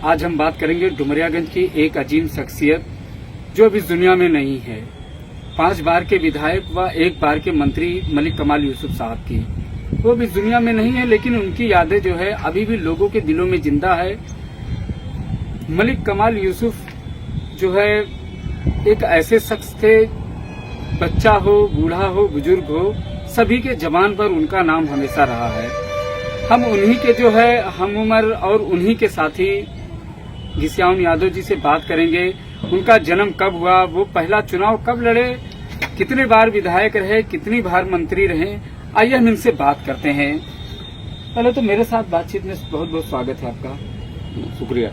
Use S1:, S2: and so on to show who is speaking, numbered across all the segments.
S1: आज हम बात करेंगे डुमरियागंज की एक अजीम शख्सियत जो अब इस दुनिया में नहीं है। 5 बार के विधायक व 1 बार के मंत्री मलिक कमाल यूसुफ साहब की, वो अब इस दुनिया में नहीं है, लेकिन उनकी यादें जो है अभी भी लोगों के दिलों में जिंदा है। मलिक कमाल यूसुफ जो है एक ऐसे शख्स थे, बच्चा हो, बूढ़ा हो, बुजुर्ग हो, सभी के जबान पर उनका नाम हमेशा रहा है। हम उन्हीं के जो है हम उम्र और उन्हीं के साथी घिसियाउन यादव जी से बात करेंगे। उनका जन्म कब हुआ, वो पहला चुनाव कब लड़े, कितने बार विधायक रहे, कितनी बार मंत्री रहे, आइए हम इनसे बात करते हैं। पहले तो मेरे साथ बातचीत में बहुत बहुत स्वागत है आपका।
S2: शुक्रिया।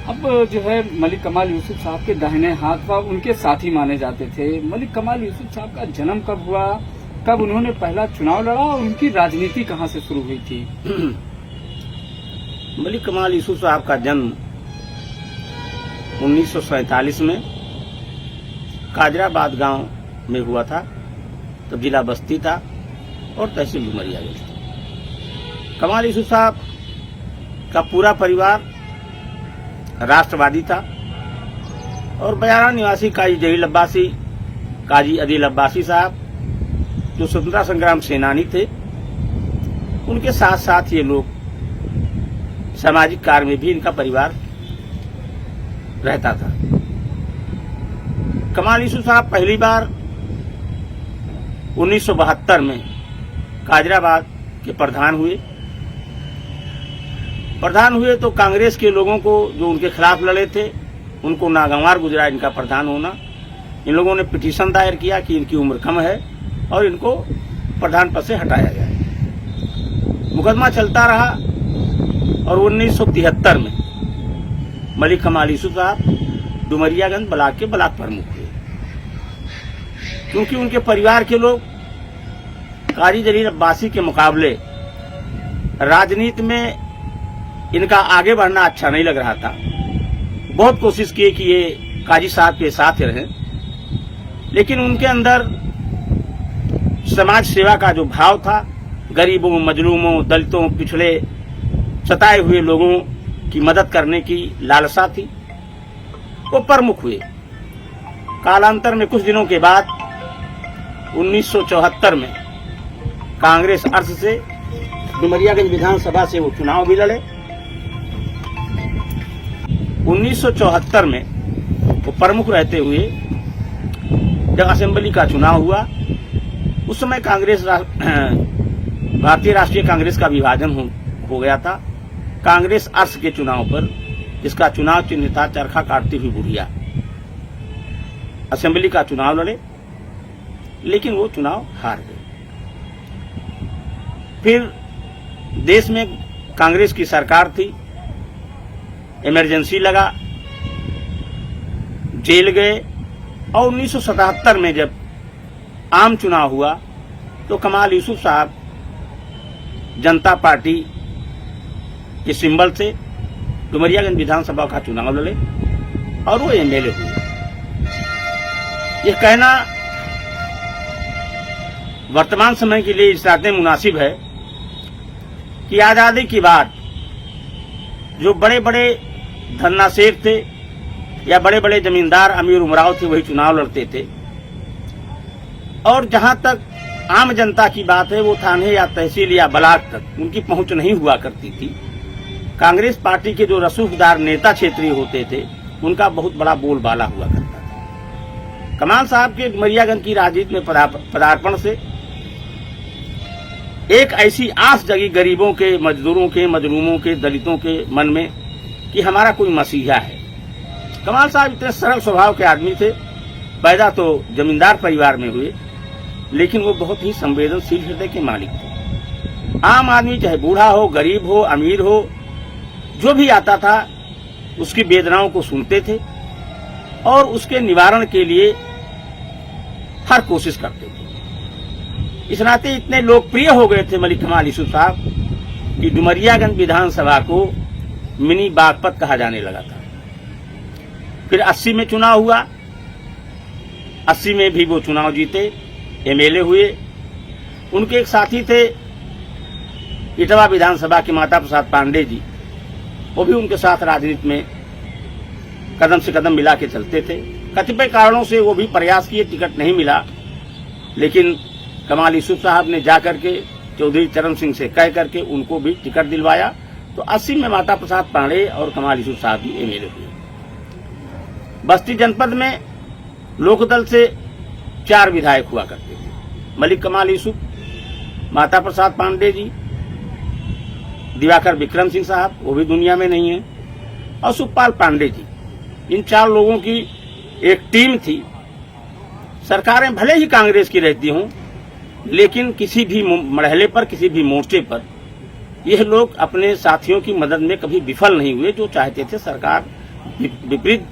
S1: अब जो है मलिक कमाल यूसुफ साहब के दाहिने हाथ व उनके साथी माने जाते थे। मलिक कमाल यूसुफ साहब का जन्म कब हुआ, कब उन्होंने पहला चुनाव लड़ा और उनकी राजनीति कहां से शुरू हुई थी?
S2: मलिक कमाल यूसुफ साहब का जन्म 1947 में काजराबाद गांव में हुआ था। तब जिला बस्ती था और तहसील डुमरियागंज था। कमाल यूसुफ साहब का पूरा परिवार राष्ट्रवादी था और बयारा निवासी काजी जहील अब्बासी, काजी अदील अब्बासी साहब जो स्वतंत्रता संग्राम सेनानी थे, उनके साथ साथ ये लोग सामाजिक कार्य में भी इनका परिवार रहता था। कमाल यूसुफ साहब पहली बार 1972 में काजराबाद के प्रधान हुए तो कांग्रेस के लोगों को जो उनके खिलाफ लड़े थे उनको नागवार गुजरा इनका प्रधान होना। इन लोगों ने पिटीशन दायर किया कि इनकी उम्र कम है और इनको प्रधान पद से हटाया जाए। मुकदमा चलता रहा और 1973 में मलिक कमाल यूसुफ साहब डुमरियागंज ब्लॉक के ब्लॉक प्रमुख हुए। क्योंकि उनके परिवार के लोग काजी जलील अब्बासी के मुकाबले राजनीति में इनका आगे बढ़ना अच्छा नहीं लग रहा था। बहुत कोशिश की कि ये काजी साहब के साथ रहें, लेकिन उनके अंदर समाज सेवा का जो भाव था, गरीबों, मजलूमों, दलितों, पिछड़े, सताए हुए लोगों की मदद करने की लालसा थी, वो प्रमुख हुए। कालांतर में कुछ दिनों के बाद 1974 में कांग्रेस अर्थ से डुमरियागंज विधानसभा से वो चुनाव भी लड़े। 1974 में वो प्रमुख रहते हुए जब असेंबली का चुनाव हुआ, उस समय भारतीय राष्ट्रीय कांग्रेस का विभाजन हो गया था। कांग्रेस अर्थ के चुनाव पर, जिसका चुनाव चिन्ह था चरखा काटती हुई बुढ़िया, असेंबली का चुनाव लड़े, लेकिन वो चुनाव हार गए। फिर देश में कांग्रेस की सरकार थी, इमरजेंसी लगा, जेल गए और 1977 में जब आम चुनाव हुआ तो कमाल यूसुफ साहब जनता पार्टी के सिंबल से डुमरियागंज विधानसभा का चुनाव लड़े और वो एमएलए हुए। यह कहना वर्तमान समय के लिए इस नाते मुनासिब है कि आजादी के बाद जो बड़े बड़े धन्नाशेर थे या बड़े बड़े जमींदार, अमीर उमराव थे, वही चुनाव लड़ते थे। और जहां तक आम जनता की बात है, वो थाने या तहसील या ब्लॉक तक उनकी पहुंच नहीं हुआ करती थी। कांग्रेस पार्टी के जो रसूखदार नेता क्षेत्रीय होते थे, उनका बहुत बड़ा बोलबाला हुआ करता था। कमाल साहब के डुमरियागंज की राजनीति में पदार्पण से एक ऐसी आस जगी गरीबों के, मजदूरों के, मजलूमों के, दलितों के मन में कि हमारा कोई मसीहा है। कमाल साहब इतने सरल स्वभाव के आदमी थे। पैदा तो जमींदार परिवार में हुए, लेकिन वो बहुत ही संवेदनशील हृदय के मालिक थे। आम आदमी चाहे बूढ़ा हो, गरीब हो, अमीर हो, जो भी आता था उसकी वेदनाओं को सुनते थे और उसके निवारण के लिए हर कोशिश करते थे। इस नाते इतने लोकप्रिय हो गए थे मलिक कमाल यूसुफ साहब कि डुमरियागंज विधानसभा को मिनी बागपत कहा जाने लगा था। फिर 80 में चुनाव हुआ, 80 में भी वो चुनाव जीते, एमएलए हुए। उनके एक साथी थे इटवा विधानसभा के माता प्रसाद पांडे जी, वो भी उनके साथ राजनीति में कदम से कदम मिला के चलते थे। कतिपय कारणों से वो भी प्रयास किए, टिकट नहीं मिला, लेकिन कमाल यूसुफ साहब ने जाकर के चौधरी चरण सिंह से कह करके उनको भी टिकट दिलवाया। तो 80 में माता प्रसाद पांडे और कमाल यूसुफ साहब भी एमएलए हुए। बस्ती जनपद में लोकदल से 4 विधायक हुआ करते थे, मलिक कमाल यूसुफ, माता प्रसाद पांडे जी, दिवाकर विक्रम सिंह साहब, वो भी दुनिया में नहीं है, और सुखपाल पांडे जी। इन 4 लोगों की एक टीम थी। सरकारें भले ही कांग्रेस की रहती हों, लेकिन किसी भी मरहले पर, किसी भी मोर्चे पर यह लोग अपने साथियों की मदद में कभी विफल नहीं हुए। जो चाहते थे सरकार विपरीत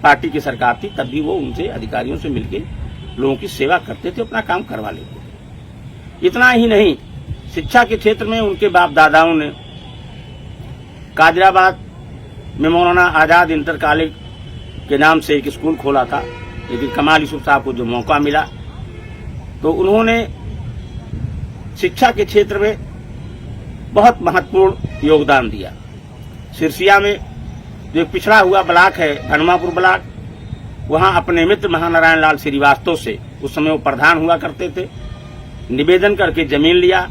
S2: पार्टी की सरकार थी, तब भी वो उनसे, अधिकारियों से मिलकर लोगों की सेवा करते थे, अपना काम करवा लेते थे। इतना ही नहीं, शिक्षा के क्षेत्र में उनके बाप दादाओं ने कादराबाद में मौलाना आजाद इंटर कॉलेज के नाम से एक स्कूल खोला था। लेकिन कमाल यूसुफ साहब को जो मौका मिला तो उन्होंने शिक्षा के क्षेत्र में बहुत महत्वपूर्ण योगदान दिया। सिरसिया में जो एक पिछड़ा हुआ ब्लॉक है, हनुमापुर ब्लॉक, वहां अपने मित्र महानारायण लाल श्रीवास्तव से, उस समय वो प्रधान हुआ करते थे, निवेदन करके जमीन लिया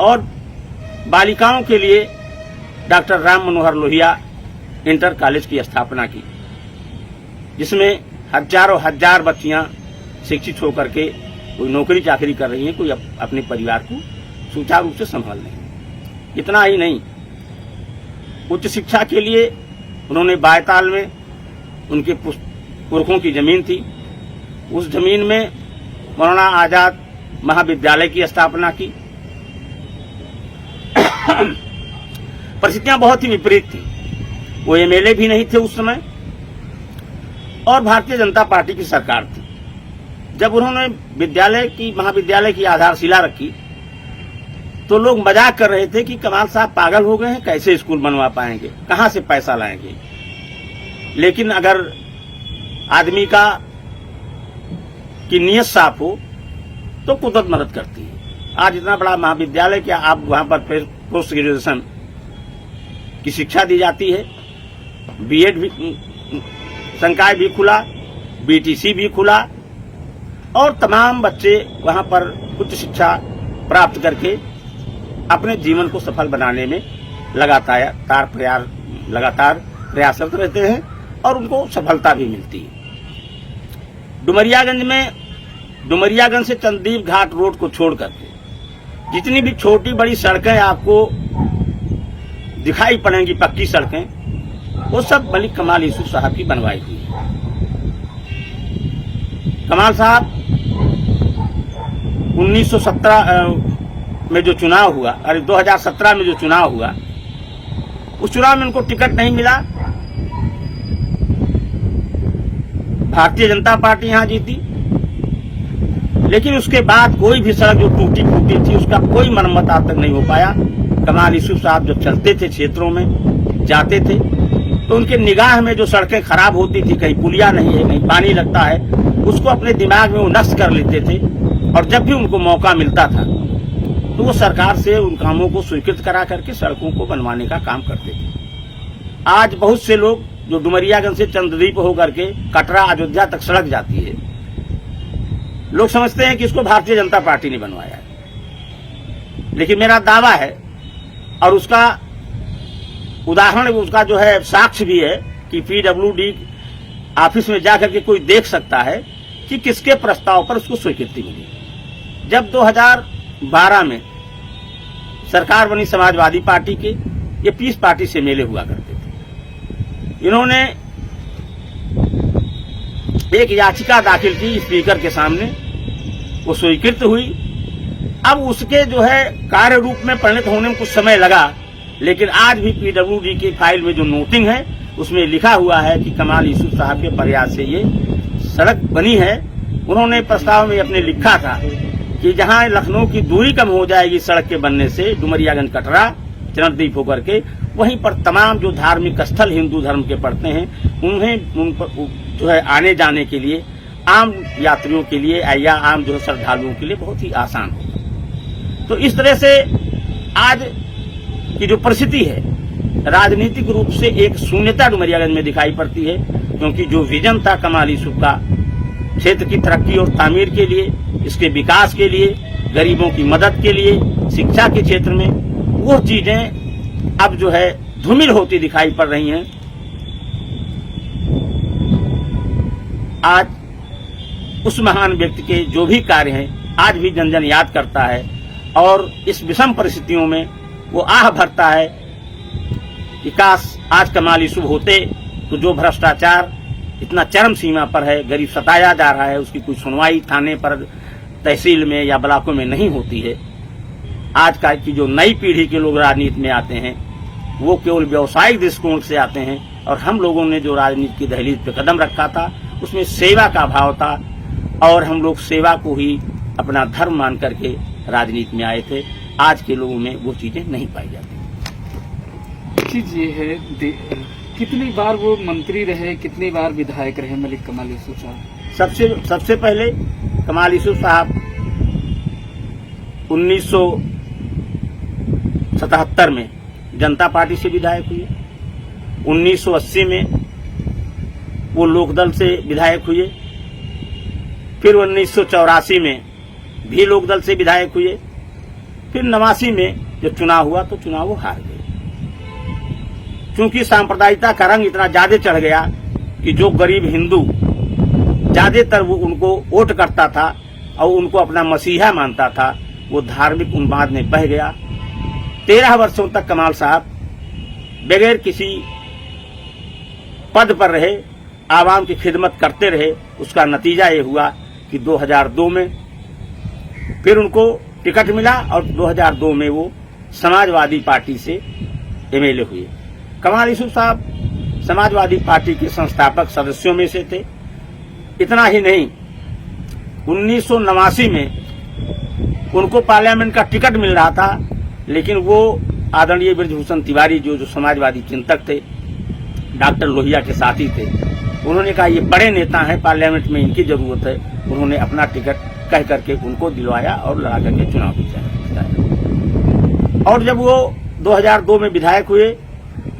S2: और बालिकाओं के लिए doctor Ram Manohar Lohia inter college की स्थापना की, जिसमें हजारों हजार बच्चियां शिक्षित होकर के कोई नौकरी चाकरी कर रही हैं, कोई अपने परिवार को सुचारू रूप से संभाल रही हैं। इतना ही नहीं, उच्च शिक्षा के लिए उन्होंने बायताल में उनके पुरखों की जमीन थी, उस जमीन में मौलाना आजाद महाविद्यालय की स्थापना की। परिस्थितियां बहुत ही विपरीत थी। वो एमएलए भी नहीं थे उस समय और भारतीय जनता पार्टी की सरकार थी। जब उन्होंने महाविद्यालय की आधारशिला रखी तो लोग मजाक कर रहे थे कि कमाल साहब पागल हो गए हैं, कैसे स्कूल बनवा पाएंगे, कहां से पैसा लाएंगे। लेकिन अगर आदमी की नीयत साफ हो तो कुदरत मदद करती है। आज इतना बड़ा महाविद्यालय, क्या आप वहां पर पोस्ट ग्रेजुएशन की शिक्षा दी जाती है, बीएड भी, संकाय भी खुला, बीटीसी भी खुला और तमाम बच्चे वहां पर उच्च शिक्षा प्राप्त करके अपने जीवन को सफल बनाने में लगातार प्रयासरत रहते हैं और उनको सफलता भी मिलती है। डुमरियागंज से चंदीप घाट रोड को छोड़ करके जितनी भी छोटी बड़ी सड़कें आपको दिखाई पड़ेंगी, पक्की सड़कें, वो सब मलिक कमाल यूसुफ साहब की बनवाई हुई है। कमाल साहब 1917 में जो चुनाव हुआ, 2017 में जो चुनाव हुआ, उस चुनाव में उनको टिकट नहीं मिला। भारतीय जनता पार्टी यहां जीती, लेकिन उसके बाद कोई भी सड़क जो टूटी फूटी थी उसका कोई मरम्मत आज तक नहीं हो पाया। कमाल यूसुफ साहब जब चलते थे, क्षेत्रों में जाते थे, तो उनके निगाह में जो सड़कें खराब होती थी, कहीं पुलिया नहीं है, कहीं पानी लगता है, उसको अपने दिमाग में वो नष्ट कर लेते थे। और जब भी उनको मौका मिलता था तो वो सरकार से उन कामों को स्वीकृत करा करके सड़कों को बनवाने का काम करते थे। आज बहुत से लोग जो डुमरियागंज से चंद्रदीप होकर के कटरा अयोध्या तक सड़क जाती है, लोग समझते हैं कि इसको भारतीय जनता पार्टी ने बनवाया है। लेकिन मेरा दावा है और उसका उदाहरण, उसका जो है साक्ष्य भी है कि पीडब्ल्यूडी ऑफिस में जाकर के कोई देख सकता है कि किसके प्रस्ताव पर उसको स्वीकृति मिली। जब 2012 में सरकार बनी समाजवादी पार्टी के, ये पीस पार्टी से मेले हुआ करते थे। इन्होंने एक याचिका दाखिल की स्पीकर के सामने, वो स्वीकृत हुई। अब उसके जो है कार्य रूप में परिणत होने में कुछ समय लगा, लेकिन आज भी पीडब्ल्यूडी की फाइल में जो नोटिंग है उसमें लिखा हुआ है कि कमाल यूसुफ साहब के प्रयास से ये सड़क बनी है। उन्होंने प्रस्ताव में अपने लिखा था कि जहां लखनऊ की दूरी कम हो जाएगी सड़क के बनने से, डुमरियागंज कटरा चरणद्वीप होकर के, वहीं पर तमाम जो धार्मिक स्थल हिंदू धर्म के पड़ते हैं उन्हें उन पर जो है आने जाने के लिए, आम यात्रियों के लिए या आम जो है श्रद्धालुओं के लिए बहुत ही आसान होगा। तो इस तरह से आज की जो परिस्थिति है राजनीतिक रूप से एक शून्यता डुमरियागंज में दिखाई पड़ती है, क्योंकि जो विजन था कमाल यूसुफ का क्षेत्र की तरक्की और तामीर के लिए, इसके विकास के लिए, गरीबों की मदद के लिए, शिक्षा के क्षेत्र में, वो चीजें अब जो है धूमिल होती दिखाई पड़ रही हैं। आज उस महान व्यक्ति के जो भी कार्य हैं आज भी जन जन याद करता है, और इस विषम परिस्थितियों में वो आह भरता है कि काश आज कमाल यूसुफ होते तो जो भ्रष्टाचार इतना चरम सीमा पर है, गरीब सताया जा रहा है, उसकी कोई सुनवाई थाने पर, तहसील में या ब्लॉकों में नहीं होती है। आज का की जो नई पीढ़ी के लोग राजनीति में आते हैं वो केवल व्यावसायिक दृष्टिकोण से आते हैं, और हम लोगों ने जो राजनीति की दहलीज पे कदम रखा था उसमें सेवा का भाव था, और हम लोग सेवा को ही अपना धर्म मान करके राजनीति में आए थे। आज के लोगों में वो चीजें नहीं पाई जाती।
S1: चीज ये है, कितनी बार वो मंत्री रहे, कितनी बार विधायक रहे मलिक कमाल यूसुफ साहब?
S2: सबसे पहले कमाल यूसुफ साहब 1977 में जनता पार्टी से विधायक हुए, 1980 में वो लोकदल से विधायक हुए, फिर 1984 में भी लोकदल से विधायक हुए, फिर 89 में जब चुनाव हुआ तो चुनाव वो हार गए। क्योंकि सांप्रदायिकता का रंग इतना ज्यादा चढ़ गया कि जो गरीब हिंदू ज्यादातर वो उनको वोट करता था और उनको अपना मसीहा मानता था, वो धार्मिक उन्माद में बह गया। 13 वर्षों तक कमाल साहब बगैर किसी पद पर रहे, आवाम की खिदमत करते रहे। उसका नतीजा ये हुआ कि 2002 में फिर उनको टिकट मिला और 2002 में वो समाजवादी पार्टी से एमएलए हुए। कमाल यूसुफ साहब समाजवादी पार्टी के संस्थापक सदस्यों में से थे। इतना ही नहीं, 1989 में उनको पार्लियामेंट का टिकट मिल रहा था, लेकिन वो आदरणीय बृजभूषण तिवारी जो समाजवादी चिंतक थे, डॉक्टर लोहिया के साथी थे, उन्होंने कहा ये बड़े नेता हैं, पार्लियामेंट में इनकी जरूरत है। उन्होंने अपना टिकट कह करके उनको दिलवाया और लड़ा करके चुनाव जीता। और जब वो 2002 में विधायक हुए,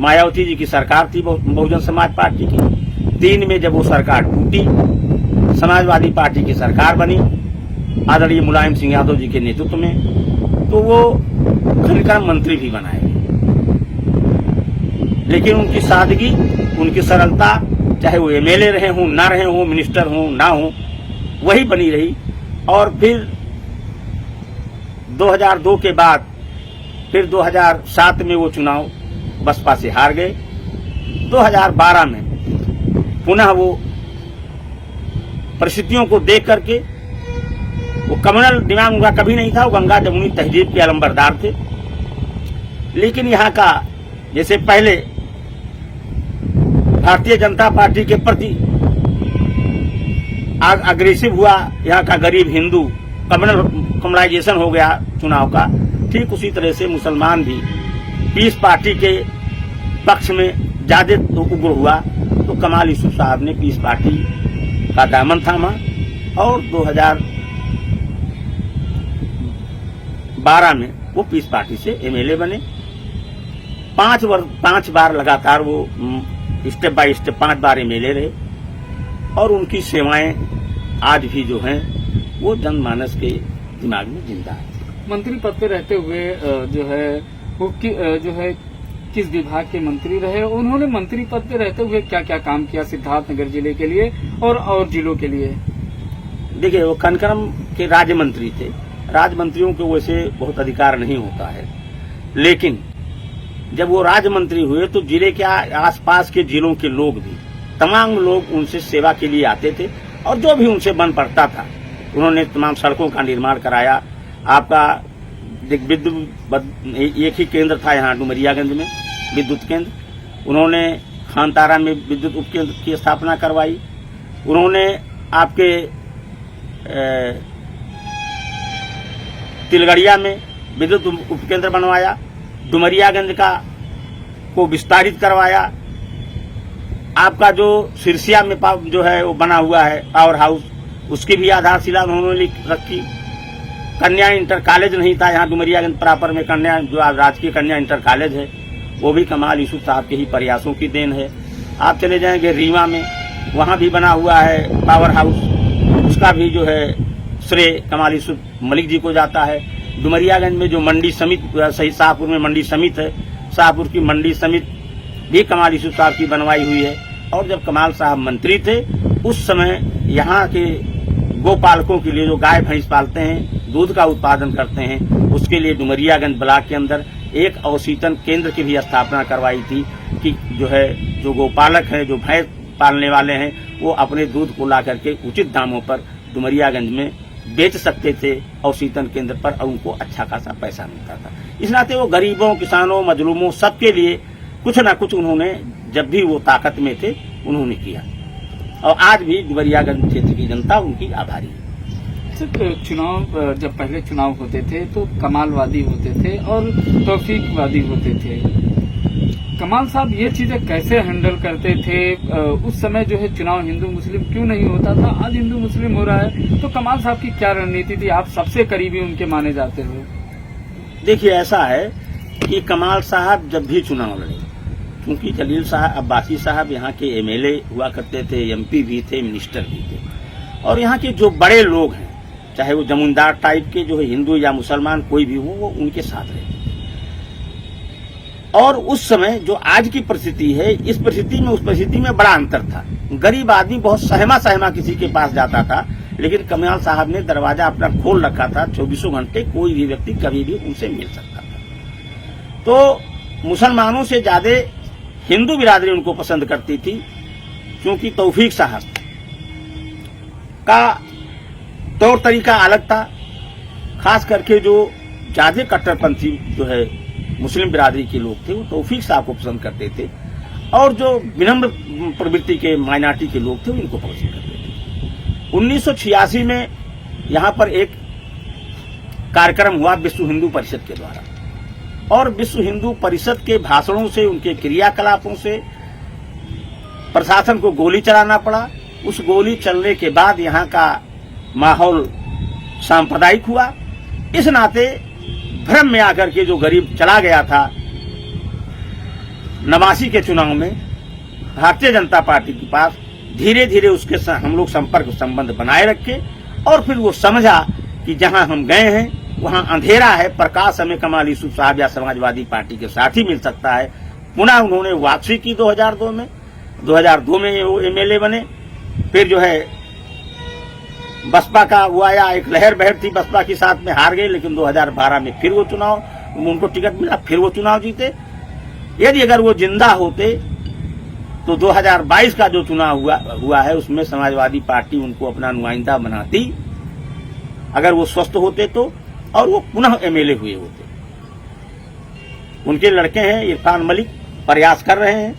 S2: मायावती जी की सरकार थी बहुजन समाज पार्टी की। 3 में जब वो सरकार टूटी, समाजवादी पार्टी की सरकार बनी आदरणीय मुलायम सिंह यादव जी के नेतृत्व में, तो वो खनन मंत्री भी बनाए गए। लेकिन उनकी सादगी, उनकी सरलता, चाहे वो एमएलए रहे हों, ना रहे हों, मिनिस्टर हों, ना हों, वही बनी रही। और फिर 2002 के बाद फिर 2007 में वो चुनाव बसपा से हार गए। 2012 में पुनः वो परिस्थितियों को देख करके, वो कम्युनल दिमाग उनका कभी नहीं था, वो गंगा जमुनी तहजीब के अलंबरदार थे। लेकिन यहाँ का जैसे पहले भारतीय जनता पार्टी के प्रति अग्रेसिव हुआ यहाँ का गरीब हिंदू, कम्युनलाइजेशन हो गया चुनाव का, ठीक उसी तरह से मुसलमान भी पीस पार्टी के पक्ष में ज्यादा उग्र हुआ। तो कमाल यूसुफ साहब ने पीस पार्टी का दामन थामा और 2012 में वो पीस पार्टी से एमएलए बने। 5 बार लगातार वो step by step 5 bar MLA रहे, और उनकी सेवाएं आज भी जो हैं वो जनमानस के दिमाग में जिंदा है।
S1: मंत्री पद पे रहते हुए जो है वो किस विभाग के मंत्री रहे, उन्होंने मंत्री पद पे रहते हुए क्या क्या काम किया सिद्धार्थनगर जिले के लिए और जिलों के लिए?
S2: देखिए, वो कनकरम के राज्य मंत्री थे। राज्य मंत्रियों को वैसे बहुत अधिकार नहीं होता है, लेकिन जब वो राज्य मंत्री हुए तो जिले के आसपास के जिलों के लोग भी, तमाम लोग उनसे सेवा के लिए आते थे, और जो भी उनसे बन पड़ता था उन्होंने तमाम सड़कों का निर्माण कराया। आपका विद्युत एक ही केंद्र था यहाँ डुमरियागंज में, विद्युत केंद्र, उन्होंने खानतारा में विद्युत उपकेंद्र की स्थापना करवाई। उन्होंने आपके तिलगड़िया में विद्युत उपकेंद्र बनवाया, डुमरियागंज का को विस्तारित करवाया। आपका जो सिरसिया में जो है वो बना हुआ है पावर हाउस, उसकी भी आधारशिला उन्होंने रखी। कन्या इंटर कॉलेज नहीं था यहाँ डुमरियागंज प्रॉपर में, कन्या जो राजकीय कन्या इंटर कॉलेज है वो भी कमाल यूसुफ साहब के ही प्रयासों की देन है। आप चले जाएंगे रीवा में, वहाँ भी बना हुआ है पावर हाउस, उसका भी जो है श्रेय कमाल यूसुफ मलिक जी को जाता है। डुमरियागंज में जो मंडी समिति, सही शाहपुर में मंडी समिति है, शाहपुर की मंडी समिति भी कमाल यूसुफ साहब की बनवाई हुई है। और जब कमाल साहब मंत्री थे उस समय यहाँ के गोपालकों के लिए, जो गाय भैंस पालते हैं, दूध का उत्पादन करते हैं, उसके लिए डुमरियागंज ब्लॉक के अंदर एक अवशीतन केंद्र की भी स्थापना करवाई थी कि जो है जो गोपालक हैं, जो भैंस पालने वाले हैं, वो अपने दूध को ला करके उचित दामों पर डुमरियागंज में बेच सकते थे अवशीतन केंद्र पर, और उनको अच्छा खासा पैसा मिलता था। इस नाते वो गरीबों, किसानों, मजलूमों सबके लिए कुछ न कुछ उन्होंने, जब भी वो ताकत में थे, उन्होंने किया। और आज भी डुमरियागंज क्षेत्र की जनता उनकी आभारी है।
S1: चुनाव, जब पहले चुनाव होते थे तो कमालवादी होते थे और तौफीकवादी होते थे। कमाल साहब ये चीजें कैसे हैंडल करते थे? उस समय जो है चुनाव हिंदू मुस्लिम क्यों नहीं होता था, आज हिंदू मुस्लिम हो रहा है, तो कमाल साहब की क्या रणनीति थी? आप सबसे करीबी उनके माने जाते हो।
S2: देखिए, ऐसा है कि कमाल साहब जब भी चुनाव लड़े, क्योंकि जलील साहब अब्बासी साहब यहाँ के एमएलए हुआ करते थे, एमपी भी थे, मिनिस्टर भी थे, और यहाँ के जो बड़े लोग हैं, चाहे वो जमींदार टाइप के जो है हिंदू या मुसलमान कोई भी हो, वो उनके साथ रहे। और उस समय जो आज की परिस्थिति है, इस परिस्थिति में उस परिस्थिति में बड़ा अंतर था। गरीब आदमी बहुत सहमा किसी के पास जाता था, लेकिन कमाल साहब ने दरवाजा अपना खोल रखा था, 24 घंटे कोई भी व्यक्ति कभी भी उनसे मिल सकता था। तो मुसलमानों से ज्यादा हिंदू बिरादरी उनको पसंद करती थी, क्योंकि तौफीक साहब का तौर तरीका अलग था। खास करके जो ज्यादा कट्टरपंथी जो है मुस्लिम बिरादरी के लोग थे, वो तौफीक साहब को पसंद करते थे, और जो विनम्र प्रवृत्ति के माइनॉरिटी के लोग थे उनको पसंद करते थे। 1986 में यहाँ पर एक कार्यक्रम हुआ विश्व हिंदू परिषद के द्वारा, और विश्व हिंदू परिषद के भाषणों से, उनके क्रियाकलापों से प्रशासन को गोली चलाना पड़ा। उस गोली चलने के बाद यहाँ का माहौल सांप्रदायिक हुआ। इस नाते भ्रम में आकर के जो गरीब चला गया था 89 के चुनाव में भारतीय जनता पार्टी के पास, धीरे धीरे उसके हम लोग संपर्क संबंध बनाए रखे, और फिर वो समझा कि जहां हम गए हैं वहां अंधेरा है, प्रकाश हमें कमाल यूसुफ साहब या समाजवादी पार्टी के साथ ही मिल सकता है। पुनः उन्होंने वापसी की 2002 में। 2002 में वो एमएलए बने। फिर जो है बसपा का वो आया, एक लहर बहर थी बसपा के साथ में, हार गए, लेकिन 2012 में फिर वो चुनाव, उनको टिकट मिला, फिर वो चुनाव जीते। यदि अगर वो जिंदा होते तो 2022 का जो चुनाव हुआ है उसमें समाजवादी पार्टी उनको अपना नुमाइंदा बनाती, अगर वो स्वस्थ होते तो, और वो पुनः एमएलए हुए होते। उनके लड़के हैं इरफान मलिक, प्रयास कर रहे हैं,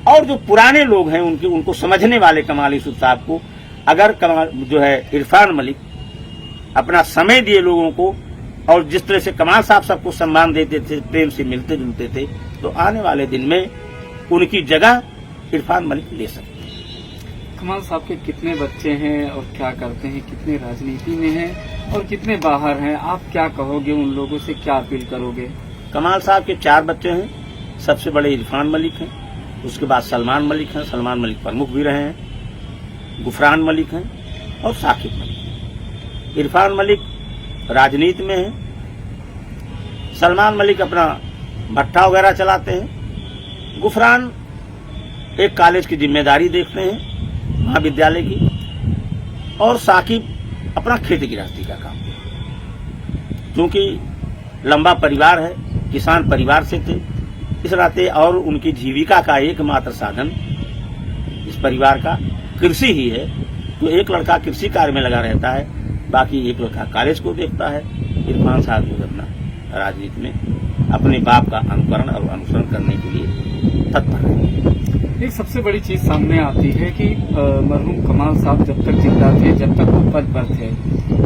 S2: और जो पुराने लोग हैं उनको समझने वाले कमाल यूसुफ साहब को, अगर कमाल जो है इरफान मलिक अपना समय दिए लोगों को, और जिस तरह से कमाल साहब सबको सम्मान देते थे, प्रेम से मिलते जुलते थे, तो आने वाले दिन में उनकी जगह इरफान मलिक ले सकते हैं।
S1: कमाल साहब के कितने बच्चे हैं और क्या करते हैं, कितने राजनीति में हैं और कितने बाहर हैं? आप क्या कहोगे, उन लोगों से क्या अपील करोगे?
S2: कमाल साहब के 4 बच्चे हैं। सबसे बड़े इरफान मलिक हैं, उसके बाद सलमान मलिक हैं, सलमान मलिक प्रमुख भी रहे हैं, गुफरान मलिक हैं, और साकिब मलिक। इरफान मलिक राजनीति में है, सलमान मलिक अपना भट्ठा वगैरह चलाते हैं, गुफरान एक कॉलेज की जिम्मेदारी देखते हैं, महाविद्यालय की, और साकिब अपना खेती गृहस्थी का काम। क्योंकि लंबा परिवार है, किसान परिवार से थे, इस नाते, और उनकी जीविका का एकमात्र साधन इस परिवार का कृषि ही है। तो एक लड़का कृषि कार्य में लगा रहता है, बाकी एक लड़का कॉलेज को देखता है। इरफान साहब जो अपना राजनीति में अपने बाप का अनुकरण और अनुसरण करने के लिए तत्पर है।
S1: एक सबसे बड़ी चीज सामने आती है कि मरहूम कमाल साहब जब तक जिंदा थे, जब तक वो पद पर थे,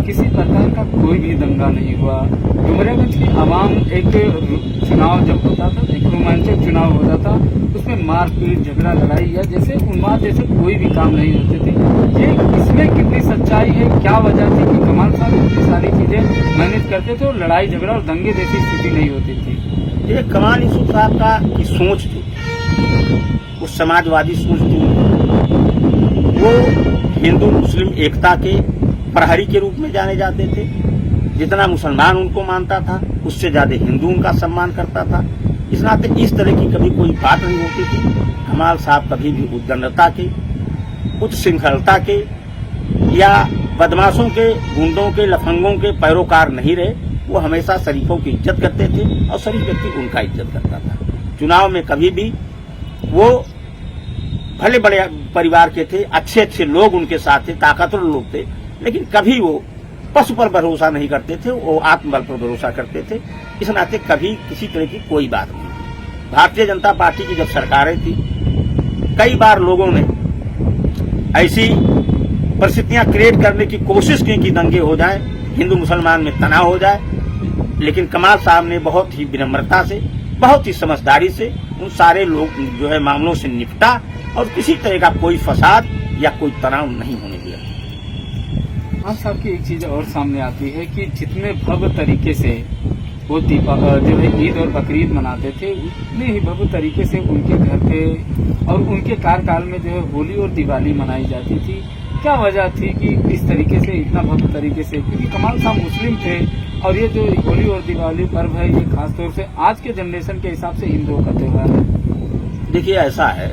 S1: किसी प्रकार का कोई भी दंगा नहीं हुआ। डुमरियागंज की आवाम एक चुनाव जब होता था, एक रोमांचक चुनाव होता था, उसमें मारपीट, झगड़ा, लड़ाई या जैसे उन्माद जैसे कोई भी काम नहीं होते थे। ये इसमें कितनी सच्चाई है, क्या वजह थी कि कमाल साहब इतनी सारी चीजें मैनेज करते थे और लड़ाई झगड़ा और दंगे जैसी स्थिति नहीं होती थी?
S2: ये कमाल यूसुफ साहब का की सोच थी, वो समाजवादी सोच थी, वो हिंदू मुस्लिम एकता के प्रहरी के रूप में जाने जाते थे। जितना मुसलमान उनको मानता था उससे ज्यादा हिंदू उनका सम्मान करता था। इस नाते इस तरह की कभी कोई बात नहीं होती थी। कमाल साहब कभी भी उद्दंडता के, उच्च श्रृंखलता के या बदमाशों के, गुंडों के, लफंगों के पैरोकार नहीं रहे। वो हमेशा शरीफों की इज्जत करते थे और शरीफ व्यक्ति उनका इज्जत करता था। चुनाव में कभी भी वो भले बड़े परिवार के थे, अच्छे अच्छे लोग उनके साथ थे, ताकतवर लोग थे, लेकिन कभी वो पशु पर भरोसा नहीं करते थे, वो आत्मबल पर भरोसा करते थे। इस नाते कभी किसी तरह की कोई बात नहीं। भारतीय जनता पार्टी की जब सरकारें थी, कई बार लोगों ने ऐसी परिस्थितियां क्रिएट करने की कोशिश की कि दंगे हो जाए, हिंदू मुसलमान में तनाव हो जाए, लेकिन कमाल साहब ने बहुत ही विनम्रता से, बहुत ही समझदारी से उन सारे लोग जो है मामलों से निपटा और किसी तरह का कोई फसाद या कोई तनाव नहीं होने दिया।
S1: आप साहब की एक चीज और सामने आती है कि जितने भव्य तरीके से वो जो है ईद और बकरीद मनाते थे, उतने ही भव्य तरीके से उनके घर पे और उनके कार्यकाल में जो है होली और दिवाली मनाई जाती थी। क्या वजह थी कि इस तरीके से, इतना भव्य तरीके से? क्योंकि कमाल साहब मुस्लिम थे और ये जो होली और दिवाली पर्व है, ये खासतौर से आज के जनरेशन के हिसाब से हिंदुओं का त्योहार है।
S2: देखिए, ऐसा है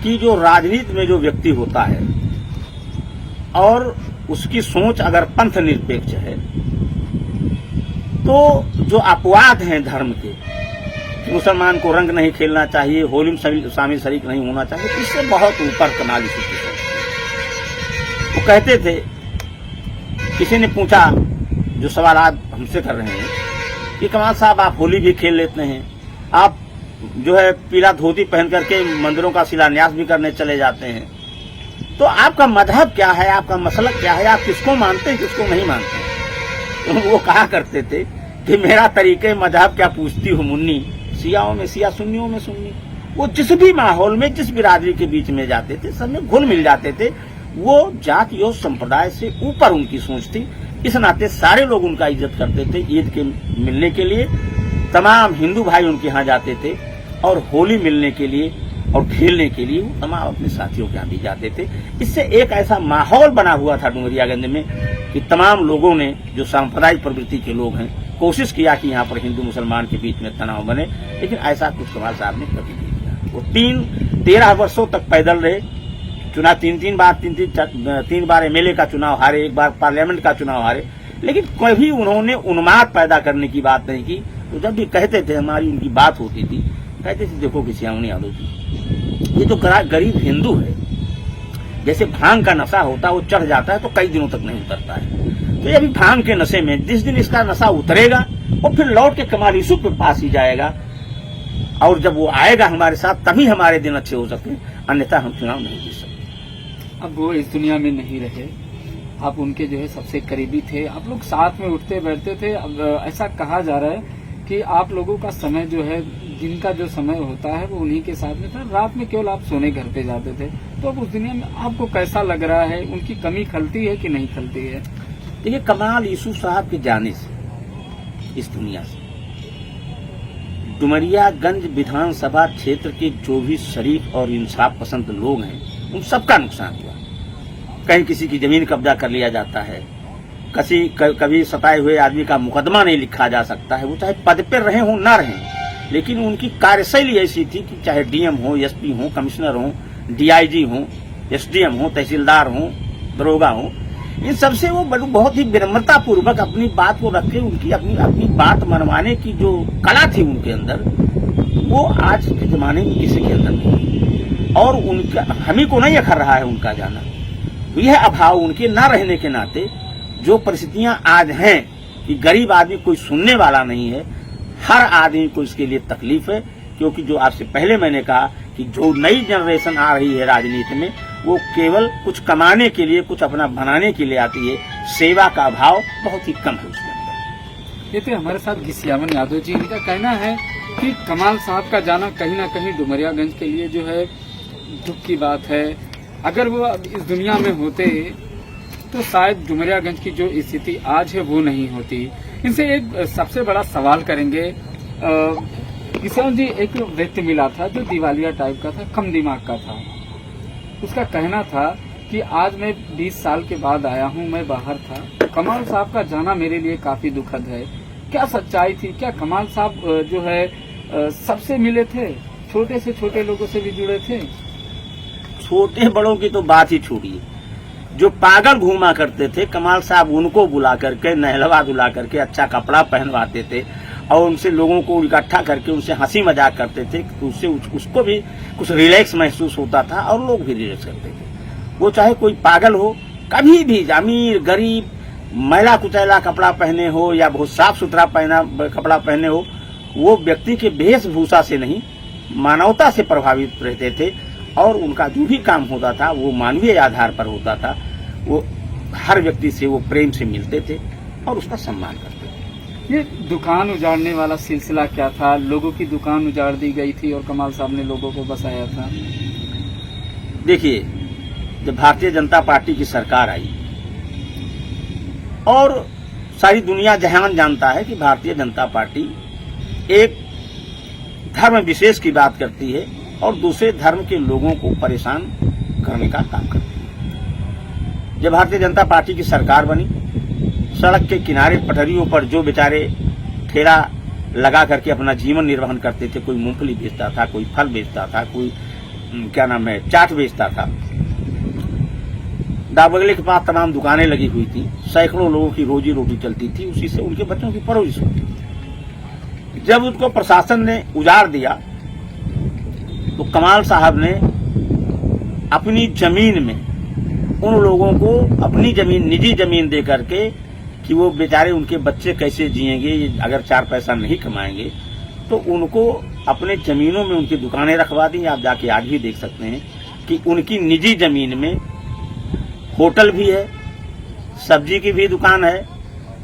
S2: कि जो राजनीति में जो व्यक्ति होता है और उसकी सोच अगर पंथ निरपेक्ष है, तो जो अपवाद हैं धर्म के, मुसलमान को रंग नहीं खेलना चाहिए, होली में शामिल शरीक नहीं होना चाहिए, इससे बहुत ऊपर कमाल यूसुफ की सोच। वो कहते थे, किसी ने पूछा, जो सवाल आज हमसे कर रहे हैं, कि कमाल साहब आप होली भी खेल लेते हैं, आप जो है पीला धोती पहन करके मंदिरों का शिलान्यास भी करने चले जाते हैं, तो आपका मजहब क्या है, आपका मसलक क्या है, आप किसको मानते हैं, किसको नहीं मानते हैं? तो वो कहा करते थे कि मेरा तरीके मजहब क्या पूछती हूँ मुन्नी, शियाओं में शिया, सुन्नियों में सुन्नी। वो जिस भी माहौल में, जिस बिरादरी के बीच में जाते थे, सब में घुल मिल जाते थे। वो जाति और संप्रदाय से ऊपर उनकी सोच थी। इस नाते सारे लोग उनका इज्जत करते थे। ईद के मिलने के लिए तमाम हिंदू भाई उनके यहाँ जाते थे और होली मिलने के लिए और खेलने के लिए वो तमाम अपने साथियों के यहाँ भी जाते थे। इससे एक ऐसा माहौल बना हुआ था डुमरियागंज में कि तमाम लोगों ने, जो सांप्रदायिक प्रवृत्ति के लोग हैं, कोशिश किया कि यहाँ पर हिंदू मुसलमान के बीच में तनाव बने, लेकिन ऐसा कुछ कमाल साहब ने कभी नहीं किया। वो 13 वर्षों तक पैदल रहे, चुनाव तीन बार एमएलए का चुनाव हारे, एक बार पार्लियामेंट का चुनाव हारे, लेकिन कभी उन्होंने उन्माद पैदा करने की बात नहीं की। तो जब भी कहते थे, हमारी उनकी बात होती थी, कहते थे, देखो किसियामुनी यादव जी, ये जो गरीब हिंदू है, जैसे भांग का नशा होता है, वो चढ़ जाता है तो कई दिनों तक नहीं उतरता है। तो ये अभी भांग के नशे में, जिस दिन इसका नशा उतरेगा वो फिर लौट के कमाल यूसुफ के पास ही जाएगा, और जब वो आएगा हमारे साथ, तभी हमारे दिन अच्छे हो सकते, अन्यथा हम चुनाव नहीं जीत सकते।
S1: अब वो इस दुनिया में नहीं रहे, आप उनके जो है सबसे करीबी थे, आप लोग साथ में उठते बैठते थे। अब ऐसा कहा जा रहा है कि आप लोगों का समय जो है, दिन का जो समय होता है, वो उन्हीं के साथ में था, रात में केवल आप सोने घर पे जाते थे। तो अब उस दुनिया में आपको कैसा लग रहा है? उनकी कमी खलती है कि नहीं खलती है?
S2: देखिए, कमाल यूसुफ साहब के जाने से इस दुनिया से डुमरियागंज विधानसभा क्षेत्र के जो भी शरीफ और इंसाफ पसंद लोग हैं, उन सबका नुकसान हुआ। कहीं किसी की जमीन कब्जा कर लिया जाता है, कभी सताए हुए आदमी का मुकदमा नहीं लिखा जा सकता है, वो चाहे पद पर रहे हों ना रहें, लेकिन उनकी कार्यशैली ऐसी थी कि चाहे डीएम हो, एसपी हो, कमिश्नर हो, डीआईजी हो, एसडीएम हो, तहसीलदार हो, दरोगा हो, इन सबसे वो बहुत ही विनम्रता पूर्वक अपनी बात को रखे, उनकी अपनी बात मनवाने की जो कला थी उनके अंदर, वो आज के जमाने में किसी के अंदर नहीं। और उनका हम ही को नहीं अखर रहा है उनका जाना। यह अभाव उनके न रहने के नाते जो परिस्थितियां आज हैं कि गरीब आदमी कोई सुनने वाला नहीं है, हर आदमी को इसके लिए तकलीफ है। क्योंकि जो आपसे पहले मैंने कहा कि जो नई जनरेशन आ रही है राजनीति में, वो केवल कुछ कमाने के लिए, कुछ अपना बनाने के लिए आती है। सेवा का अभाव बहुत ही कम है उसके अंदर।
S1: ये थे हमारे साथ घिसियावन यादव जी। इनका कहना है कि कमाल साहब का जाना कहीं ना कहीं डुमरियागंज के लिए जो है दुख की बात है। अगर वो इस दुनिया में होते तो शायद डुमरियागंज की जो स्थिति आज है वो नहीं होती। इनसे एक सबसे बड़ा सवाल करेंगे। किसान जी, एक व्यक्ति मिला था जो दिवालिया टाइप का था, कम दिमाग का था। उसका कहना था कि आज मैं 20 साल के बाद आया हूं, मैं बाहर था। कमाल साहब का जाना मेरे लिए काफी दुखद है। क्या सच्चाई थी? क्या कमाल साहब जो है सबसे मिले थे? छोटे से छोटे लोगों से भी जुड़े थे?
S2: छोटे बड़ों की तो बात ही छोड़िए, जो पागल घूमा करते थे कमाल साहब उनको बुला करके नहलवा धुला करके अच्छा कपड़ा पहनवाते थे और उनसे लोगों को इकट्ठा करके उनसे हंसी मजाक करते थे। तो उससे उसको भी कुछ रिलैक्स महसूस होता था और लोग भी रिलैक्स करते थे। वो चाहे कोई पागल हो, कभी भी अमीर गरीब, मैला कुचैला कपड़ा पहने हो या बहुत साफ सुथरा कपड़ा पहने हो, वो व्यक्ति के वेशभूषा से नहीं मानवता से प्रभावित रहते थे और उनका जो भी काम होता था वो मानवीय आधार पर होता था। वो हर व्यक्ति से वो प्रेम से मिलते थे और उसका सम्मान करते थे।
S1: ये दुकान उजाड़ने वाला सिलसिला क्या था? लोगों की दुकान उजाड़ दी गई थी और कमाल साहब ने लोगों को बसाया था।
S2: देखिए, जब भारतीय जनता पार्टी की सरकार आई और सारी दुनिया जहान जानता है कि भारतीय जनता पार्टी एक धर्म विशेष की बात करती है और दूसरे धर्म के लोगों को परेशान करने का काम करती है। जब भारतीय जनता पार्टी की सरकार बनी, सड़क के किनारे पटरियों पर जो बेचारे ठेला लगा करके अपना जीवन निर्वहन करते थे, कोई मूंगफली बेचता था, कोई फल बेचता था, कोई चाट बेचता था, डाक बंगले के पास तमाम दुकानें लगी हुई थी, सैकड़ों लोगों की रोजी रोटी चलती थी, उसी से उनके बच्चों की परवरिश होती थी। जब उसको प्रशासन ने उजाड़ दिया तो कमाल साहब ने अपनी जमीन में उन लोगों को अपनी जमीन, निजी जमीन दे करके कि वो बेचारे उनके बच्चे कैसे जिएंगे अगर 4 पैसा नहीं कमाएंगे, तो उनको अपने जमीनों में उनकी दुकानें रखवा दी। आप जाके आज भी देख सकते हैं कि उनकी निजी जमीन में होटल भी है, सब्जी की भी दुकान है,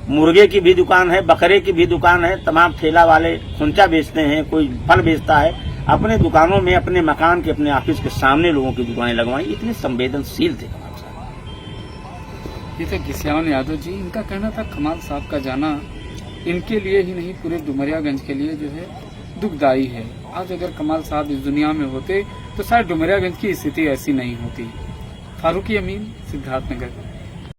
S2: मुर्गे की भी दुकान है, बकरे की भी दुकान है, तमाम ठेला वाले खुंचा बेचते हैं, कोई फल बेचता है। अपने दुकानों में, अपने मकान के, अपने ऑफिस के सामने लोगों की दुकानें लगवाई। इतने संवेदनशील थे कमाल साहब।
S1: ये तो किसान यादव जी, इनका कहना था कमाल साहब का जाना इनके लिए ही नहीं पूरे डुमरियागंज के लिए जो है दुखदायी है। आज अगर कमाल साहब इस दुनिया में होते तो शायद डुमरियागंज की स्थिति ऐसी नहीं होती। फारूकी अमीन, सिद्धार्थनगर।